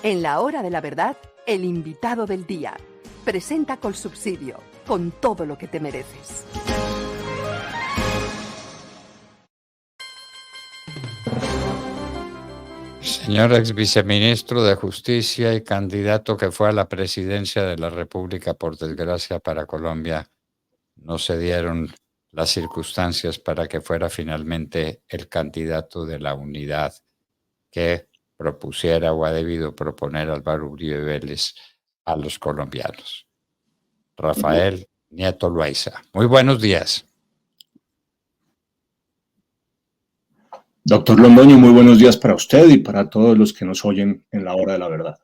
En la hora de la verdad, el invitado del día. Presenta Colsubsidio, con todo lo que te mereces. Señor ex viceministro de Justicia y candidato que fue a la presidencia de la República, por desgracia para Colombia, no se dieron las circunstancias para que fuera finalmente el candidato de la unidad que propusiera o ha debido proponer Álvaro Uribe Vélez a los colombianos. Rafael Nieto Loaiza. Muy buenos días. Doctor Londoño, muy buenos días para usted y para todos los que nos oyen en la hora de la verdad.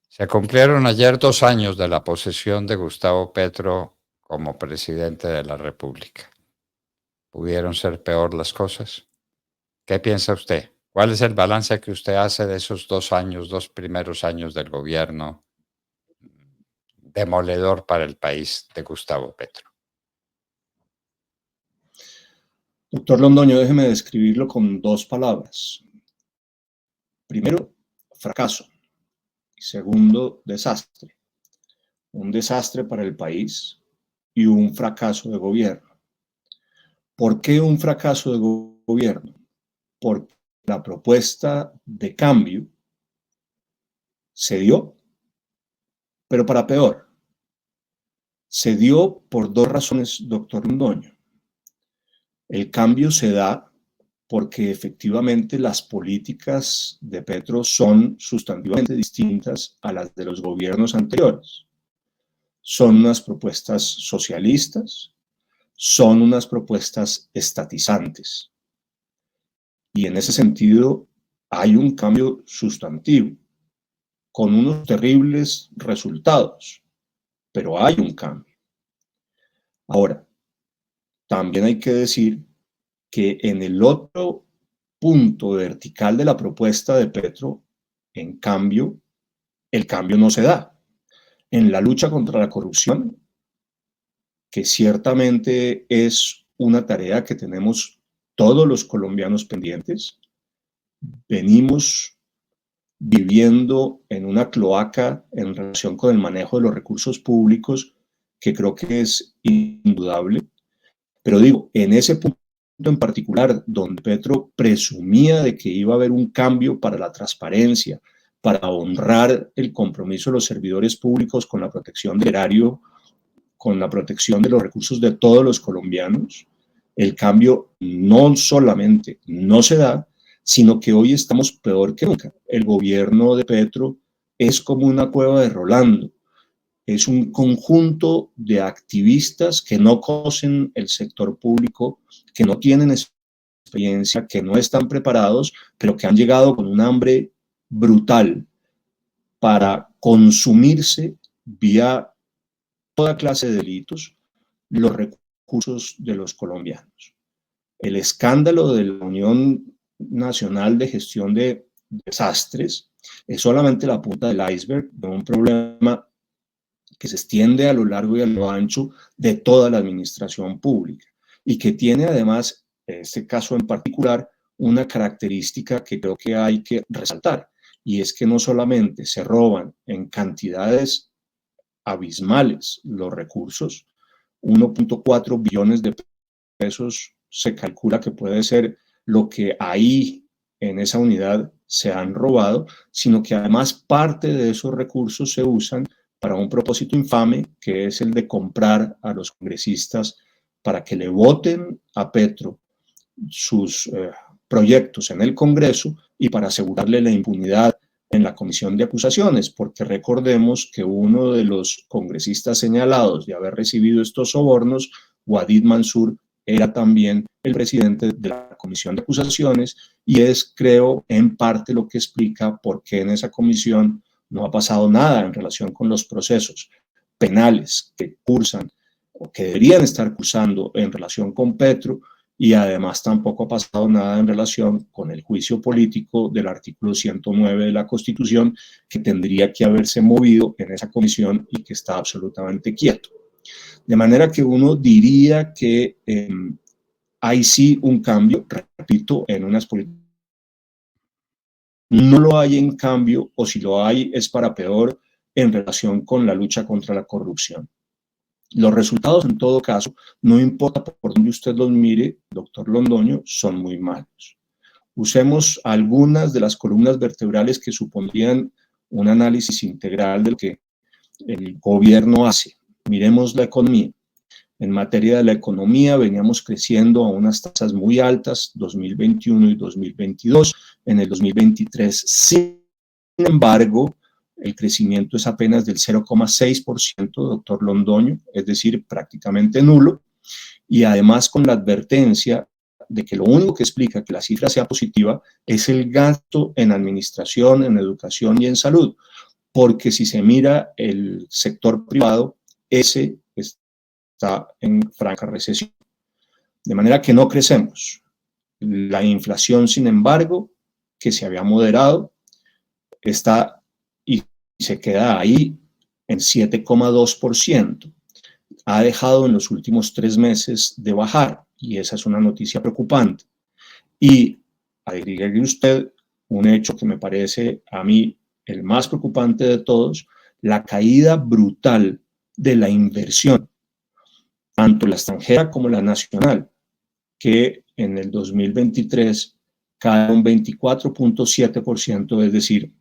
Se cumplieron ayer 2 años de la posesión de Gustavo Petro como presidente de la República. ¿Pudieron ser peor las cosas? ¿Qué piensa usted? ¿Cuál es el balance que usted hace de esos 2 años, 2 primeros años del gobierno demoledor para el país de Gustavo Petro? Doctor Londoño, déjeme describirlo con 2 palabras. Primero, fracaso. Y segundo, desastre. Un desastre para el país y un fracaso de gobierno. ¿Por qué un fracaso de gobierno? Porque la propuesta de cambio se dio, pero para peor. Se dio por 2 razones, doctor Londoño. El cambio se da porque efectivamente las políticas de Petro son sustantivamente distintas a las de los gobiernos anteriores. Son unas propuestas socialistas, son unas propuestas estatizantes. Y en ese sentido hay un cambio sustantivo, con unos terribles resultados, pero hay un cambio. Ahora, también hay que decir que en el otro punto vertical de la propuesta de Petro, en cambio, el cambio no se da. En la lucha contra la corrupción, que ciertamente es una tarea que tenemos todos los colombianos pendientes, venimos viviendo en una cloaca en relación con el manejo de los recursos públicos, que creo que es indudable. Pero digo, en ese punto en particular, donde Petro presumía de que iba a haber un cambio para la transparencia, para honrar el compromiso de los servidores públicos con la protección del erario, con la protección de los recursos de todos los colombianos, el cambio no solamente no se da, sino que hoy estamos peor que nunca. El gobierno de Petro es como una cueva de Rolando. Es un conjunto de activistas que no conocen el sector público, que no tienen experiencia, que no están preparados, pero que han llegado con un hambre brutal para consumirse vía toda clase de delitos los recursos de los colombianos. El escándalo de la Unión Nacional de Gestión de Desastres es solamente la punta del iceberg de un problema que se extiende a lo largo y a lo ancho de toda la administración pública y que tiene además, en este caso en particular, una característica que creo que hay que resaltar, y es que no solamente se roban en cantidades abismales los recursos, 1.4 billones de pesos se calcula que puede ser lo que ahí en esa unidad se han robado, sino que además parte de esos recursos se usan para un propósito infame, que es el de comprar a los congresistas para que le voten a Petro sus proyectos en el Congreso y para asegurarle la impunidad en la comisión de acusaciones, porque recordemos que uno de los congresistas señalados de haber recibido estos sobornos, Wadid Mansur, era también el presidente de la comisión de acusaciones y es, creo, en parte lo que explica por qué en esa comisión no ha pasado nada en relación con los procesos penales que cursan o que deberían estar cursando en relación con Petro, y además tampoco ha pasado nada en relación con el juicio político del artículo 109 de la Constitución, que tendría que haberse movido en esa comisión y que está absolutamente quieto. De manera que uno diría que hay sí un cambio, repito, en unas políticas No lo hay, en cambio, o si lo hay, es para peor en relación con la lucha contra la corrupción. Los resultados, en todo caso, no importa por dónde usted los mire, doctor Londoño, son muy malos. Usemos algunas de las columnas vertebrales que supondrían un análisis integral de lo que el gobierno hace. Miremos la economía. En materia de la economía, veníamos creciendo a unas tasas muy altas, 2021 y 2022. En el 2023, sin embargo, el crecimiento es apenas del 0,6%, doctor Londoño, es decir, prácticamente nulo, y además con la advertencia de que lo único que explica que la cifra sea positiva es el gasto en administración, en educación y en salud, porque si se mira el sector privado, ese está en franca recesión. De manera que no crecemos. La inflación, sin embargo, que se había moderado, está y se queda ahí en 7,2%. Ha dejado en los últimos 3 meses de bajar y esa es una noticia preocupante. Y agregue usted un hecho que me parece a mí el más preocupante de todos, la caída brutal de la inversión, tanto la extranjera como la nacional, que en el 2023 cae un 24,7%, es decir,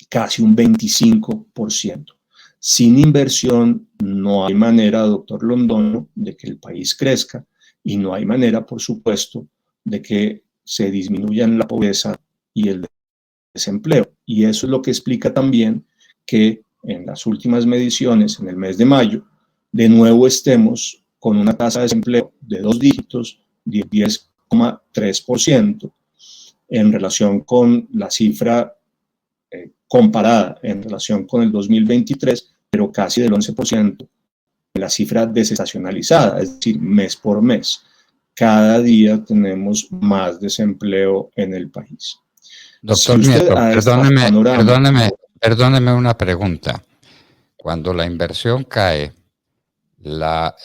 casi un 25%. Sin inversión no hay manera, doctor Londoño, de que el país crezca y no hay manera, por supuesto, de que se disminuyan la pobreza y el desempleo. Y eso es lo que explica también que en las últimas mediciones, en el mes de mayo, de nuevo estemos con una tasa de desempleo de 2 dígitos, de 10,3%, en relación con la cifra comparada en relación con el 2023, pero casi del 11%, la cifra desestacionalizada, es decir, mes por mes. Cada día tenemos más desempleo en el país. Doctor Nieto, perdóneme una pregunta. Cuando la inversión cae, la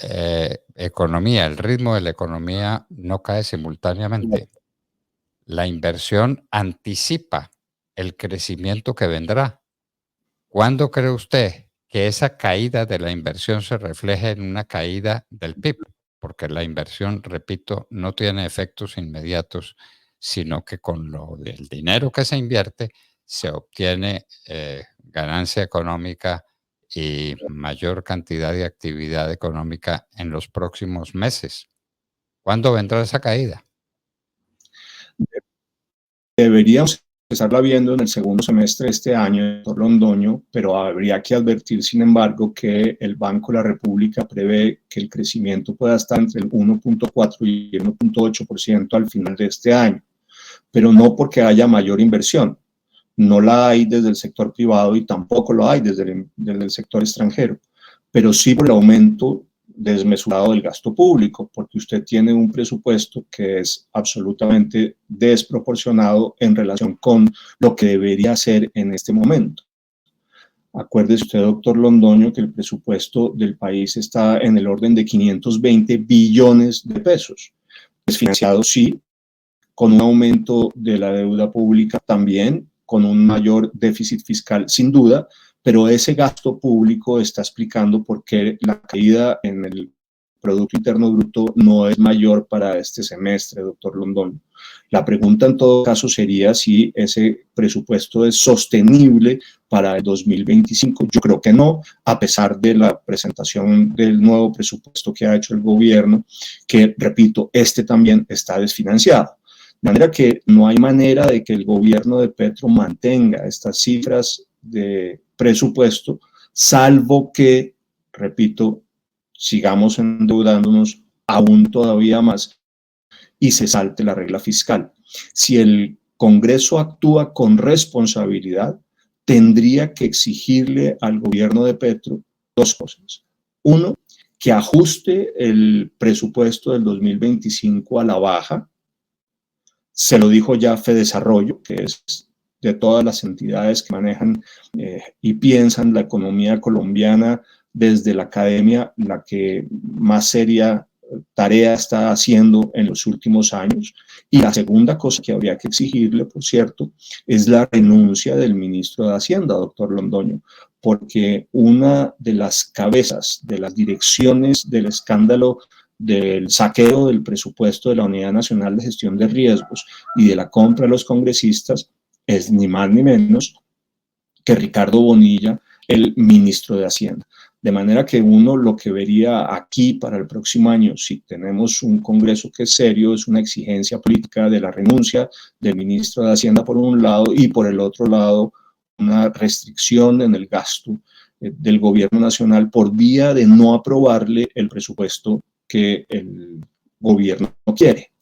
economía, el ritmo de la economía no cae simultáneamente. La inversión anticipa el crecimiento que vendrá. ¿Cuándo cree usted que esa caída de la inversión se refleje en una caída del PIB? Porque la inversión, repito, no tiene efectos inmediatos, sino que con el dinero que se invierte se obtiene ganancia económica y mayor cantidad de actividad económica en los próximos meses. ¿Cuándo vendrá esa caída? Deberíamos estarla viendo en el segundo semestre de este año, doctor Londoño, pero habría que advertir, sin embargo, que el Banco de la República prevé que el crecimiento pueda estar entre el 1,4 y el 1,8% al final de este año, pero no porque haya mayor inversión. No la hay desde el sector privado y tampoco lo hay desde el sector extranjero, pero sí por el aumento desmesurado del gasto público, porque usted tiene un presupuesto que es absolutamente desproporcionado en relación con lo que debería hacer en este momento. Acuérdese usted, doctor Londoño, que el presupuesto del país está en el orden de 520 billones de pesos. Desfinanciado, sí, con un aumento de la deuda pública también, con un mayor déficit fiscal, sin duda, pero ese gasto público está explicando por qué la caída en el Producto Interno Bruto no es mayor para este semestre, doctor Londoño. La pregunta en todo caso sería si ese presupuesto es sostenible para el 2025. Yo creo que no, a pesar de la presentación del nuevo presupuesto que ha hecho el gobierno, que, repito, este también está desfinanciado. De manera que no hay manera de que el gobierno de Petro mantenga estas cifras de presupuesto, salvo que, repito, sigamos endeudándonos aún todavía más y se salte la regla fiscal. Si el Congreso actúa con responsabilidad, tendría que exigirle al gobierno de Petro 2 cosas. Uno, que ajuste el presupuesto del 2025 a la baja. Se lo dijo ya FEDesarrollo, que es de todas las entidades que manejan y piensan la economía colombiana desde la academia, la que más seria tarea está haciendo en los últimos años. Y la segunda cosa que habría que exigirle, por cierto, es la renuncia del ministro de Hacienda, doctor Londoño, porque una de las cabezas de las direcciones del escándalo del saqueo del presupuesto de la Unidad Nacional de Gestión de Riesgos y de la compra de los congresistas es ni más ni menos que Ricardo Bonilla, el ministro de Hacienda. De manera que uno lo que vería aquí para el próximo año, si tenemos un Congreso que es serio, es una exigencia política de la renuncia del ministro de Hacienda por un lado y por el otro lado una restricción en el gasto del gobierno nacional por vía de no aprobarle el presupuesto que el gobierno quiere.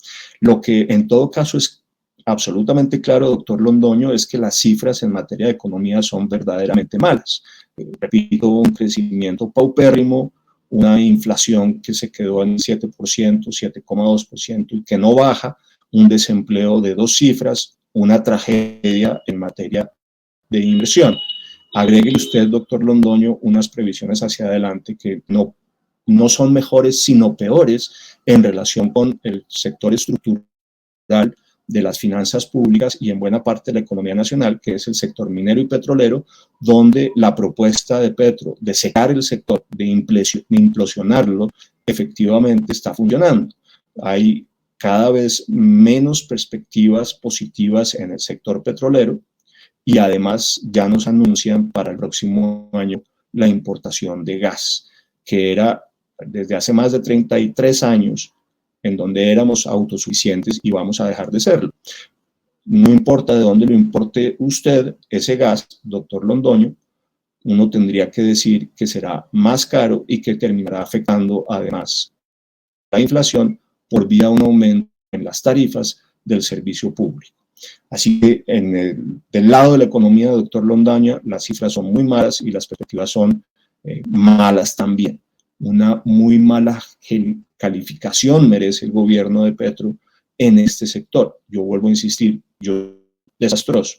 Lo que en todo caso es absolutamente claro, doctor Londoño, es que las cifras en materia de economía son verdaderamente malas. Repito, un crecimiento paupérrimo, una inflación que se quedó en 7%, 7,2% y que no baja, un desempleo de 2 cifras, una tragedia en materia de inversión. Agregue usted, doctor Londoño, unas previsiones hacia adelante que no son mejores, sino peores en relación con el sector estructural de las finanzas públicas y en buena parte de la economía nacional, que es el sector minero y petrolero, donde la propuesta de Petro de secar el sector, de implosionarlo, efectivamente está funcionando. Hay cada vez menos perspectivas positivas en el sector petrolero y además ya nos anuncian para el próximo año la importación de gas, que era desde hace más de 33 años en donde éramos autosuficientes y vamos a dejar de serlo. No importa de dónde lo importe usted, ese gas, doctor Londoño, uno tendría que decir que será más caro y que terminará afectando además la inflación por vía de un aumento en las tarifas del servicio público. Así que del lado de la economía, doctor Londoño, las cifras son muy malas y las perspectivas son malas también. Una muy mala calificación merece el gobierno de Petro en este sector. Yo vuelvo a insistir, desastroso.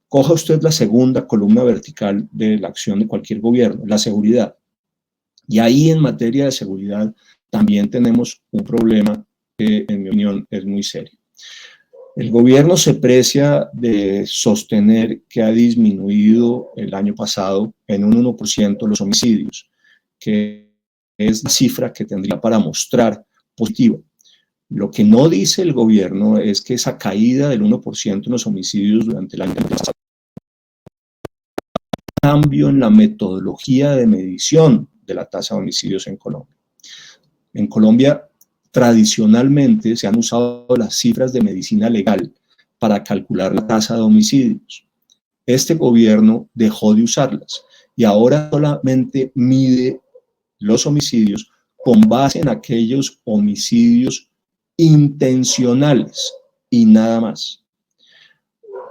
Coja usted la segunda columna vertical de la acción de cualquier gobierno, la seguridad. Y ahí en materia de seguridad también tenemos un problema que en mi opinión es muy serio. El gobierno se precia de sostener que ha disminuido el año pasado en un 1% los homicidios, que es la cifra que tendría para mostrar positiva. Lo que no dice el gobierno es que esa caída del 1% en los homicidios durante el año pasado cambio en la metodología de medición de la tasa de homicidios en Colombia. En Colombia, tradicionalmente se han usado las cifras de medicina legal para calcular la tasa de homicidios. Este gobierno dejó de usarlas y ahora solamente mide los homicidios con base en aquellos homicidios intencionales y nada más.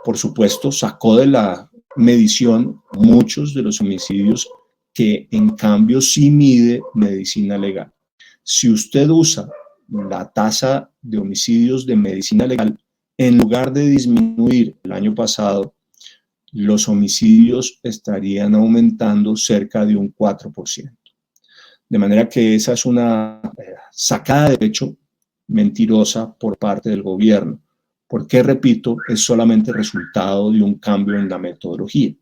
Por supuesto, sacó de la medición muchos de los homicidios que en cambio sí mide medicina legal. Si usted usa la tasa de homicidios de medicina legal, en lugar de disminuir el año pasado, los homicidios estarían aumentando cerca de un 4%. De manera que esa es una sacada de pecho mentirosa por parte del gobierno, porque, repito, es solamente resultado de un cambio en la metodología.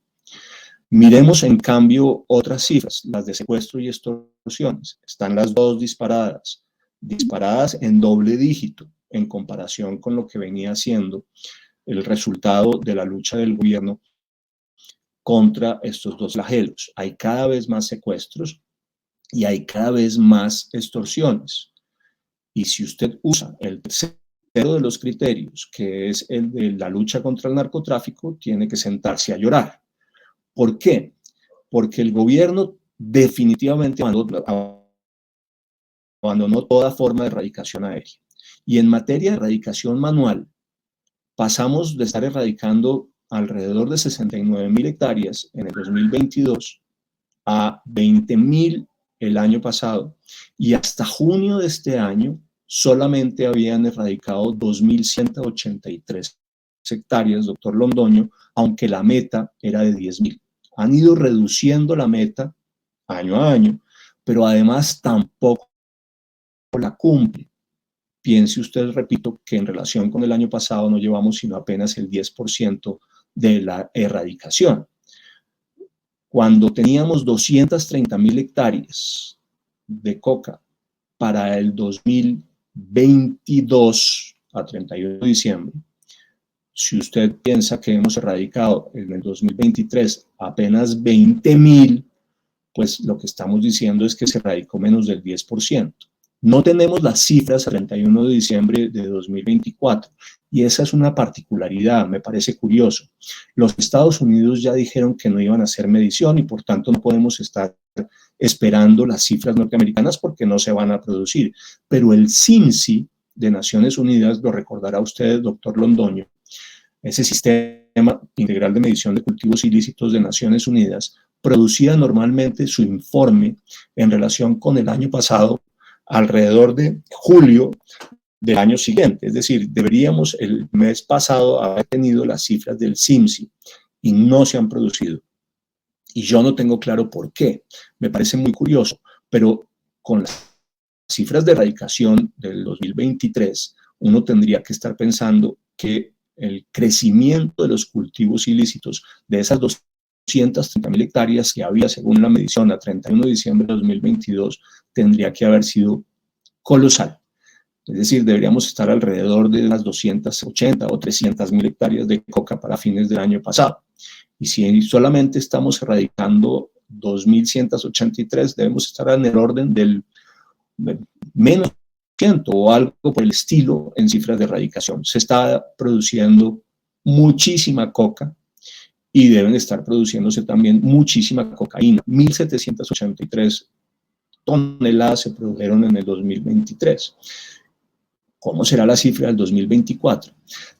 Miremos, en cambio, otras cifras, las de secuestro y extorsiones. Están las dos disparadas en doble dígito en comparación con lo que venía siendo el resultado de la lucha del gobierno contra estos dos flagelos. Hay cada vez más secuestros y hay cada vez más extorsiones. Y si usted usa el tercero de los criterios, que es el de la lucha contra el narcotráfico, tiene que sentarse a llorar. ¿Por qué? Porque el gobierno definitivamente abandonó toda forma de erradicación aérea. Y en materia de erradicación manual, pasamos de estar erradicando alrededor de 69.000 hectáreas en el 2022 a 20.000 el año pasado. Y hasta junio de este año solamente habían erradicado 2.183 hectáreas, doctor Londoño, aunque la meta era de 10.000. Han ido reduciendo la meta año a año, pero además tampoco la cumple. Piense usted, repito, que en relación con el año pasado no llevamos sino apenas el 10% de la erradicación. Cuando teníamos 230.000 hectáreas de coca para el 2022 a 31 de diciembre, si usted piensa que hemos erradicado en el 2023 apenas 20.000, pues lo que estamos diciendo es que se erradicó menos del 10%. No tenemos las cifras al 31 de diciembre de 2024 y esa es una particularidad, me parece curioso. Los Estados Unidos ya dijeron que no iban a hacer medición y por tanto no podemos estar esperando las cifras norteamericanas porque no se van a producir. Pero el CIMSI de Naciones Unidas, lo recordará usted, doctor Londoño, ese sistema integral de medición de cultivos ilícitos de Naciones Unidas, producía normalmente su informe en relación con el año pasado alrededor de julio del año siguiente. Es decir, deberíamos el mes pasado haber tenido las cifras del CIMSI y no se han producido. Y yo no tengo claro por qué. Me parece muy curioso, pero con las cifras de erradicación del 2023, uno tendría que estar pensando que el crecimiento de los cultivos ilícitos de esas 230.000 hectáreas que había según la medición a 31 de diciembre de 2022 tendría que haber sido colosal. Es decir, deberíamos estar alrededor de las 280 o 300.000 hectáreas de coca para fines del año pasado. Y si solamente estamos erradicando 2.183, debemos estar en el orden del menos o algo por el estilo en cifras de erradicación. Se está produciendo muchísima coca y deben estar produciéndose también muchísima cocaína. 1.783 toneladas se produjeron en el 2023. ¿Cómo será la cifra del 2024?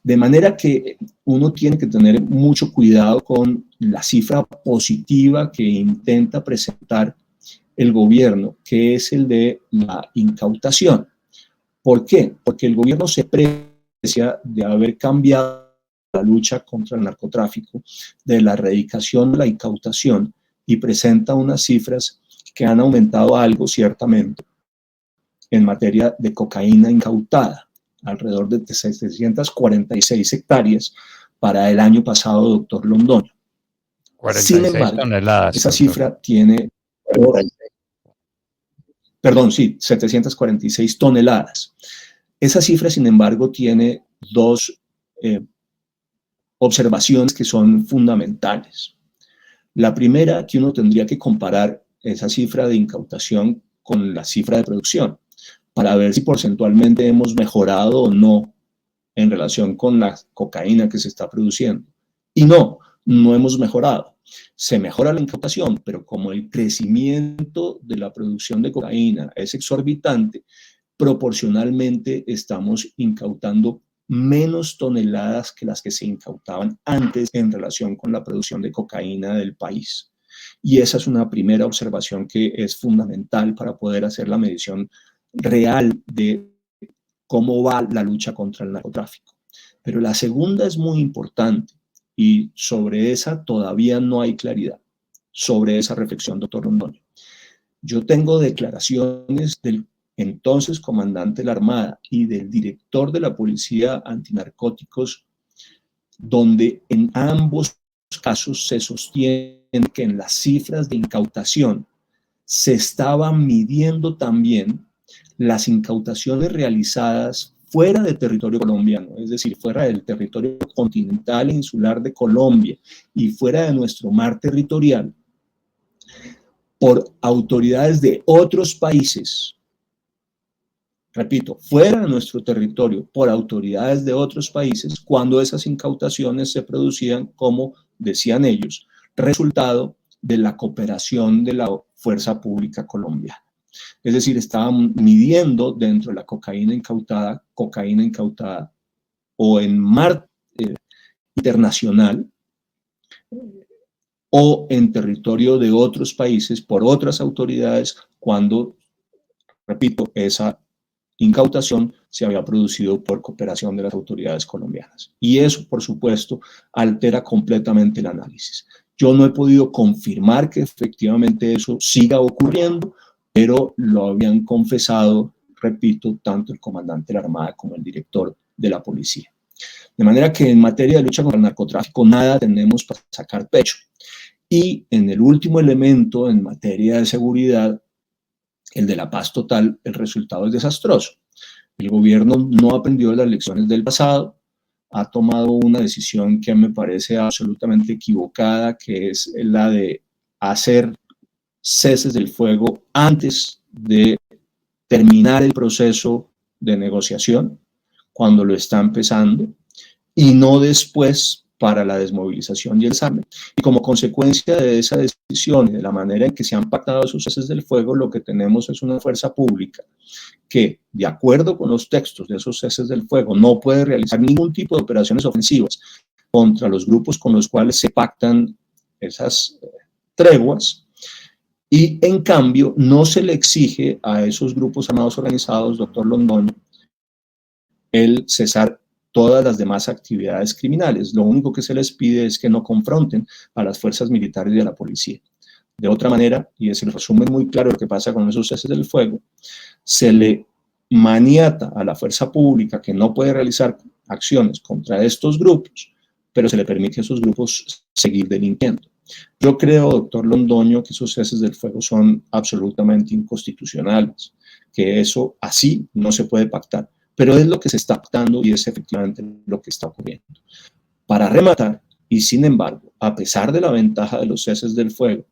De manera que uno tiene que tener mucho cuidado con la cifra positiva que intenta presentar el gobierno, que es el de la incautación. ¿Por qué? Porque el gobierno se precia de haber cambiado la lucha contra el narcotráfico, de la erradicación a la incautación, y presenta unas cifras que han aumentado algo, ciertamente, en materia de cocaína incautada, alrededor de 746 hectáreas para el año pasado, doctor Londoño. 46 Sin embargo, toneladas. Esa doctor. cifra tiene... Perdón, sí, 746 toneladas. Esa cifra, sin embargo, tiene dos observaciones que son fundamentales. La primera, que uno tendría que comparar esa cifra de incautación con la cifra de producción, para ver si porcentualmente hemos mejorado o no en relación con la cocaína que se está produciendo. Y no hemos mejorado. Se mejora la incautación, pero como el crecimiento de la producción de cocaína es exorbitante, proporcionalmente estamos incautando menos toneladas que las que se incautaban antes en relación con la producción de cocaína del país. Y esa es una primera observación que es fundamental para poder hacer la medición real de cómo va la lucha contra el narcotráfico. Pero la segunda es muy importante y sobre esa todavía no hay claridad, sobre esa reflexión, doctor Londoño. Yo tengo declaraciones del entonces comandante de la Armada y del director de la Policía Antinarcóticos, donde en ambos casos se sostiene que en las cifras de incautación se estaban midiendo también las incautaciones realizadas fuera del territorio colombiano, es decir, fuera del territorio continental e insular de Colombia y fuera de nuestro mar territorial, por autoridades de otros países. Repito, fuera de nuestro territorio, por autoridades de otros países, cuando esas incautaciones se producían, como decían ellos, resultado de la cooperación de la fuerza pública colombiana. Es decir, estaban midiendo dentro de la cocaína incautada o en mar internacional o en territorio de otros países por otras autoridades cuando, repito, esa incautación se había producido por cooperación de las autoridades colombianas. Y eso, por supuesto, altera completamente el análisis. Yo no he podido confirmar que efectivamente eso siga ocurriendo, pero lo habían confesado repito, tanto el comandante de la Armada como el director de la policía. De manera que en materia de lucha contra el narcotráfico nada tenemos para sacar pecho. Y en el último elemento, en materia de seguridad, el de la paz total, el resultado es desastroso. El gobierno no aprendió de las lecciones del pasado, ha tomado una decisión que me parece absolutamente equivocada, que es la de hacer ceses del fuego antes de terminar el proceso de negociación, cuando lo está empezando, y no después para la desmovilización y el desarme. Y como consecuencia de esa decisión y de la manera en que se han pactado esos ceses del fuego, lo que tenemos es una fuerza pública que, de acuerdo con los textos de esos ceses del fuego, no puede realizar ningún tipo de operaciones ofensivas contra los grupos con los cuales se pactan esas treguas, y en cambio no se le exige a esos grupos armados organizados, doctor Londoño, el cesar todas las demás actividades criminales. Lo único que se les pide es que no confronten a las fuerzas militares y a la policía. De otra manera, y es el resumen muy claro de lo que pasa con esos ceses del fuego, se le maniata a la fuerza pública que no puede realizar acciones contra estos grupos, pero se le permite a esos grupos seguir delinquiendo. Yo creo, doctor Londoño, que esos ceses del fuego son absolutamente inconstitucionales, que eso así no se puede pactar, pero es lo que se está pactando y es efectivamente lo que está ocurriendo. Para rematar, y sin embargo, a pesar de la ventaja de los ceses del fuego,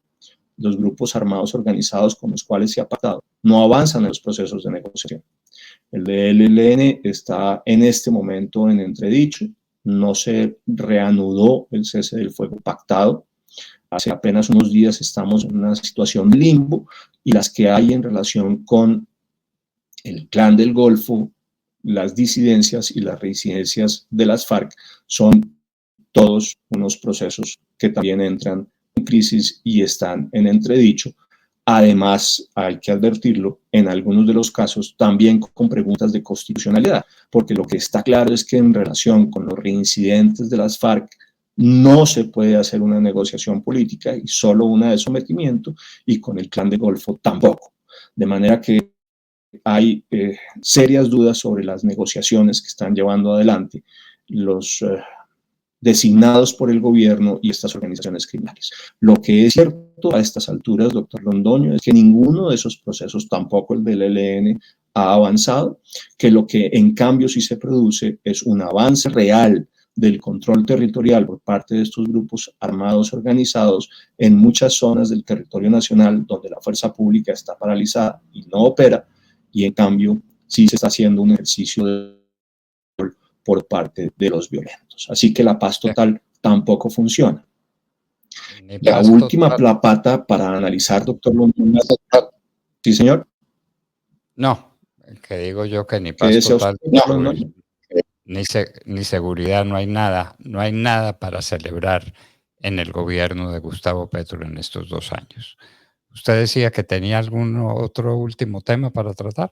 los grupos armados organizados con los cuales se ha pactado no avanzan en los procesos de negociación. El de ELN está en este momento en entredicho, no se reanudó el cese del fuego pactado. Hace apenas unos días estamos en una situación limbo, y las que hay en relación con el Clan del Golfo, las disidencias y las reincidencias de las FARC son todos unos procesos que también entran en crisis y están en entredicho. Además, hay que advertirlo, en algunos de los casos también con preguntas de constitucionalidad, porque lo que está claro es que en relación con los reincidentes de las FARC no se puede hacer una negociación política y solo una de sometimiento, y con el Clan del Golfo tampoco. De manera que hay serias dudas sobre las negociaciones que están llevando adelante los designados por el gobierno y estas organizaciones criminales. Lo que es cierto a estas alturas, doctor Londoño, es que ninguno de esos procesos, tampoco el del ELN, ha avanzado, que lo que en cambio sí se produce es un avance real del control territorial por parte de estos grupos armados organizados en muchas zonas del territorio nacional donde la fuerza pública está paralizada y no opera, y en cambio sí se está haciendo un ejercicio de por parte de los violentos. Así que la paz total tampoco funciona. La última pata para analizar, doctor Londoño. Sí, señor. No, que digo yo que ni paz total, ni seguridad, no hay nada para celebrar en el gobierno de Gustavo Petro en estos 2 años. ¿Usted decía que tenía algún otro último tema para tratar?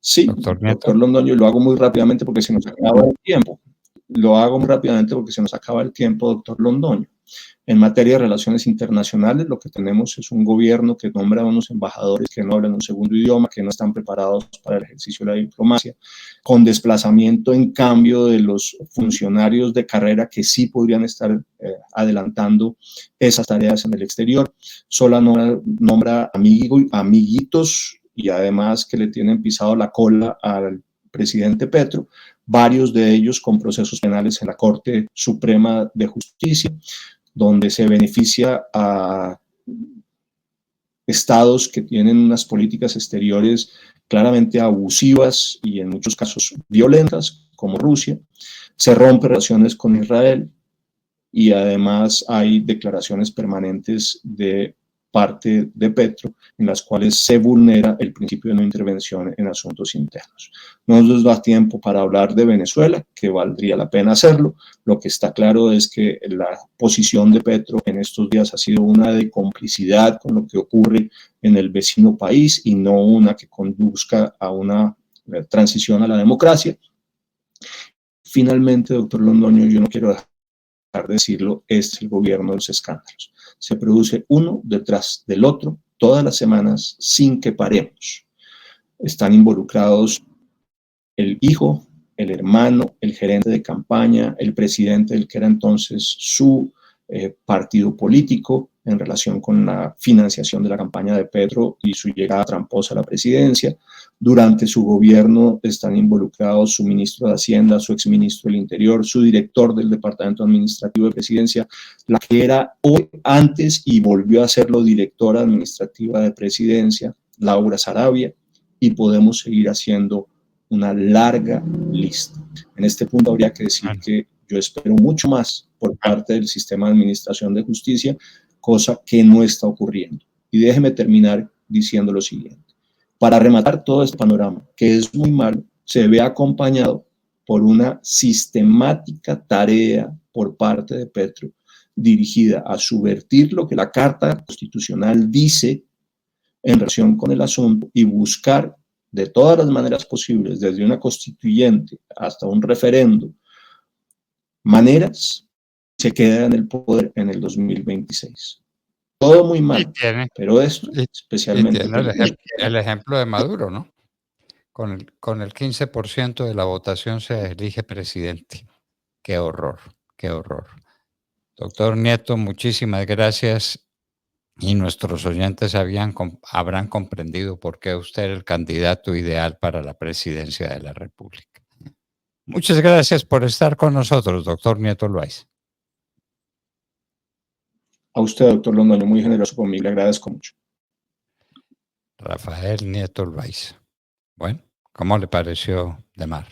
Sí, doctor Londoño, lo hago muy rápidamente porque se nos acaba el tiempo. Doctor Londoño. En materia de relaciones internacionales, lo que tenemos es un gobierno que nombra a unos embajadores que no hablan un segundo idioma, que no están preparados para el ejercicio de la diplomacia, con desplazamiento en cambio de los funcionarios de carrera que sí podrían estar adelantando esas tareas en el exterior. Solo nombra amiguitos, y además que le tienen pisado la cola al presidente Petro, varios de ellos con procesos penales en la Corte Suprema de Justicia, donde se beneficia a estados que tienen unas políticas exteriores claramente abusivas y en muchos casos violentas, como Rusia. Se rompe relaciones con Israel, y además hay declaraciones permanentes de parte de Petro en las cuales se vulnera el principio de no intervención en asuntos internos. No nos da tiempo para hablar de Venezuela, que valdría la pena hacerlo. Lo que está claro es que la posición de Petro en estos días ha sido una de complicidad con lo que ocurre en el vecino país y no una que conduzca a una transición a la democracia. Finalmente, doctor Londoño, yo no quiero dejar de decirlo, es el gobierno de los escándalos. Se produce uno detrás del otro todas las semanas sin que paremos. Están involucrados el hijo, el hermano, el gerente de campaña, el presidente del que era entonces su partido político en relación con la financiación de la campaña de Petro y su llegada tramposa a la presidencia. Durante su gobierno están involucrados su ministro de Hacienda, su exministro del Interior, su director del Departamento Administrativo de Presidencia, la que era hoy antes y volvió a serlo directora administrativa de Presidencia, Laura Sarabia, y podemos seguir haciendo una larga lista. En este punto habría que decir que yo espero mucho más por parte del sistema de administración de justicia, cosa que no está ocurriendo. Y déjeme terminar diciendo lo siguiente. Para rematar todo este panorama, que es muy malo, se ve acompañado por una sistemática tarea por parte de Petro dirigida a subvertir lo que la Carta Constitucional dice en relación con el asunto y buscar de todas las maneras posibles, desde una constituyente hasta un referendo, maneras se queda en el poder en el 2026. Todo muy mal, pero esto especialmente... el ejemplo de Maduro, ¿no? Con el 15% de la votación se elige presidente. Qué horror, qué horror. Doctor Nieto, muchísimas gracias. Y nuestros oyentes habrán comprendido por qué usted era el candidato ideal para la presidencia de la República. Muchas gracias por estar con nosotros, doctor Nieto Loaiza. A usted, doctor Londoño, muy generoso conmigo, le agradezco mucho. Rafael Nieto Loaiza. Bueno, ¿cómo le pareció, Demar?